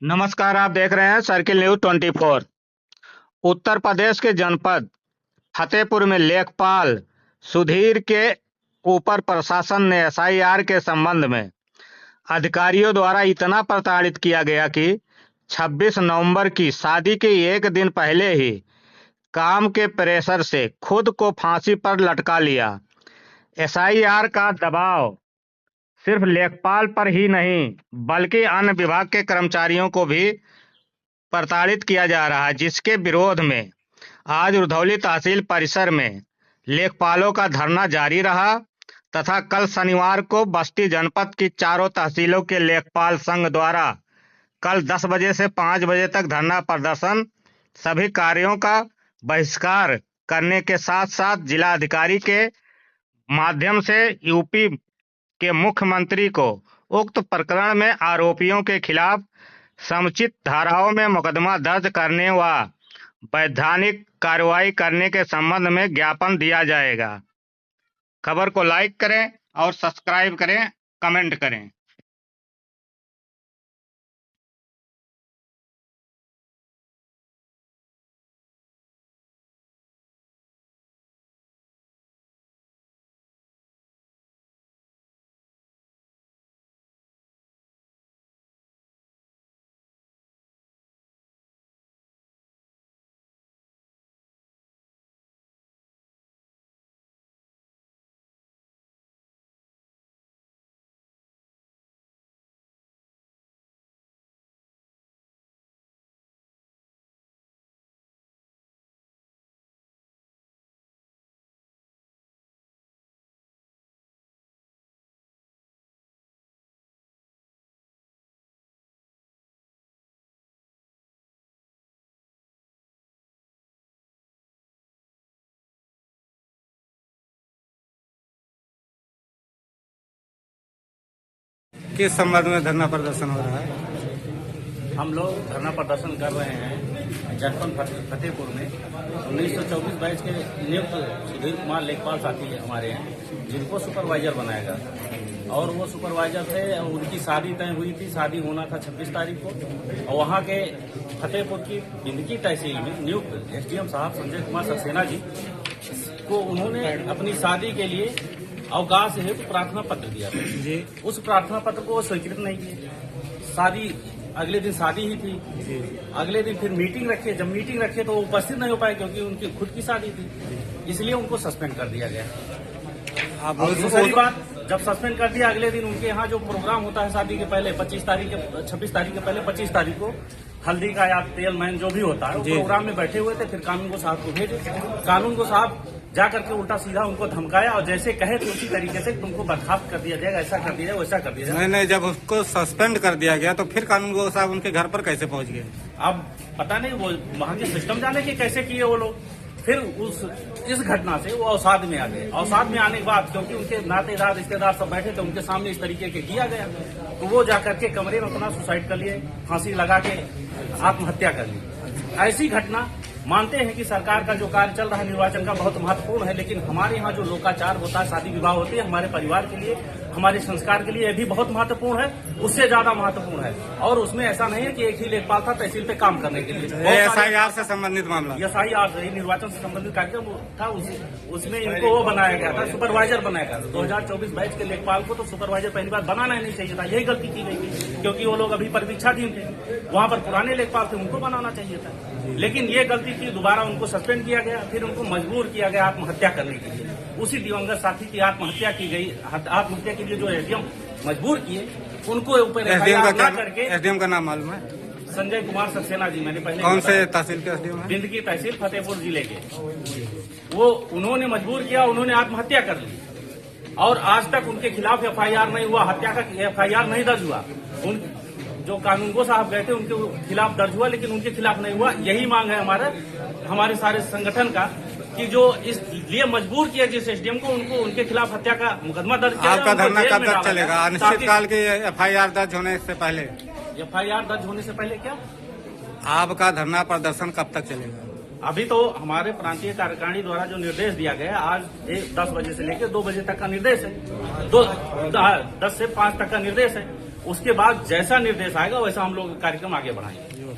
नमस्कार, आप देख रहे हैं सर्किल न्यूज 24। उत्तर प्रदेश के जनपद फतेहपुर में लेखपाल सुधीर के ऊपर प्रशासन ने एसआईआर के संबंध में अधिकारियों द्वारा इतना प्रताड़ित किया गया कि 26 नवंबर की शादी के एक दिन पहले ही काम के प्रेशर से खुद को फांसी पर लटका लिया। एसआईआर का दबाव सिर्फ लेखपाल पर ही नहीं बल्कि अन्य विभाग के कर्मचारियों को भी प्रताड़ित किया जा रहा है, जिसके विरोध में आज रुधौली तहसील परिसर में लेखपालों का धरना जारी रहा तथा कल शनिवार को बस्ती जनपद की चारों तहसीलों के लेखपाल संघ द्वारा कल 10 बजे से 5 बजे तक धरना प्रदर्शन, सभी कार्यों का बहिष्कार करने के साथ साथ जिलाधिकारी के माध्यम से यूपी के मुख्यमंत्री को उक्त प्रकरण में आरोपियों के खिलाफ समुचित धाराओं में मुकदमा दर्ज करने व वैधानिक कार्रवाई करने के संबंध में ज्ञापन दिया जाएगा। खबर को लाइक करें और सब्सक्राइब करें, कमेंट करें। किस संबंध में धरना प्रदर्शन हो रहा है? हम लोग धरना प्रदर्शन कर रहे हैं जनपद फतेहपुर में 1924 बैच के नियुक्त सुधीर कुमार लेखपाल साथी हमारे हैं, जिनको सुपरवाइजर बनाया गया और वो सुपरवाइजर थे। उनकी शादी तय हुई थी, शादी होना था 26 तारीख को और वहाँ के फतेहपुर की बिंदकी तहसील में नियुक्त एसडीएम साहब संजय कुमार सक्सेना जी को उन्होंने अपनी शादी के लिए अवकाश हेतु प्रार्थना पत्र दिया था जी। उस प्रार्थना पत्र को स्वीकृत नहीं किए। शादी अगले दिन शादी ही थी जी। अगले दिन फिर मीटिंग रखे, जब मीटिंग रखे तो वो उपस्थित नहीं हो पाए क्योंकि उनकी खुद की शादी थी, इसलिए उनको सस्पेंड कर दिया गया। दूसरी बात, जब सस्पेंड कर दिया अगले दिन उनके यहाँ जो प्रोग्राम होता है शादी के पहले 26 तारीख के पहले 25 तारीख को हल्दी का या तेल मैन जो भी होता है प्रोग्राम में बैठे हुए थे। फिर कानून को साहब को भेजे, कानून को साहब जा करके उल्टा सीधा उनको धमकाया और जैसे कहे थे उसी तरीके से तुमको बर्खास्त कर दिया जाएगा, ऐसा कर दिया जाएगा, वैसा कर दिया जाएगा। नहीं, जब उसको सस्पेंड कर दिया गया तो फिर कानून को साहब उनके घर पर कैसे पहुंच गए? अब पता नहीं वो वहाँ के सिस्टम जाने के कैसे किए वो लोग। फिर इस घटना से वो अवसाद में आ गए। अवसाद में आने के बाद क्योंकि उनके नातेदार रिश्तेदार सब बैठे थे, उनके सामने इस तरीके के किया गया तो वो जाकर के कमरे में अपना सुसाइड कर लिए, फांसी लगा के आत्महत्या कर ली। ऐसी घटना मानते हैं कि सरकार का जो कार्य चल रहा है निर्वाचन का बहुत महत्वपूर्ण है, लेकिन हमारे यहाँ जो लोकाचार होता है, शादी विवाह होती है, हमारे परिवार के लिए, हमारे संस्कार के लिए यह भी बहुत महत्वपूर्ण है, उससे ज्यादा महत्वपूर्ण है। और उसमें ऐसा नहीं है कि एक ही लेखपाल था तहसील पे काम करने के लिए। एसआईआर से संबंधित मामला, एसआईआर से निर्वाचन से संबंधित कार्यक्रम था, उसमें इनको वो बनाया गया था, सुपरवाइजर बनाया गया था। 2024 बैच के लेखपाल को तो सुपरवाइजर पहली बार बनाना ही नहीं चाहिए था, यही गलती की गई थी क्योंकि वो लोग अभी परीक्षाधीन थे। वहाँ पर पुराने लेखपाल थे, उनको बनाना चाहिए था, लेकिन ये गलती की। दोबारा उनको सस्पेंड किया गया, फिर उनको मजबूर किया गया आत्महत्या करने के लिए। उसी दिवंगत साथी की आत्महत्या की गई। आत्महत्या के लिए जो एसडीएम मजबूर किए उनको ऊपर एसडीएम का नाम मालूम है? संजय कुमार सक्सेना जी। मैंने पहले कौन से तहसील के एसडीएम है? बिंदकी तहसील फतेहपुर जिले के। वो उन्होंने मजबूर किया, उन्होंने आत्महत्या कर ली और आज तक उनके खिलाफ एफआईआर नहीं हुआ, हत्या का एफआईआर नहीं दर्ज हुआ। जो कानून को साहब गए थे उनके खिलाफ दर्ज हुआ, लेकिन उनके खिलाफ नहीं हुआ। यही मांग है हमारे सारे संगठन का कि जो इसलिए मजबूर किया जिस एसडीएम को, उनको उनके खिलाफ हत्या का मुकदमा दर्ज किया। आपका धरना कब तक चलेगा? अनिश्चितकाल की एफआईआर दर्ज होने से पहले? एफआईआर दर्ज होने से पहले क्या आपका धरना प्रदर्शन कब तक चलेगा? अभी तो हमारे प्रांतीय कार्यकारिणी द्वारा जो निर्देश दिया गया है, आज 10 बजे से लेकर 2 बजे तक का निर्देश है, 10 से 5 तक का निर्देश है। उसके बाद जैसा निर्देश आएगा वैसा हम लोग कार्यक्रम आगे बढ़ाएंगे।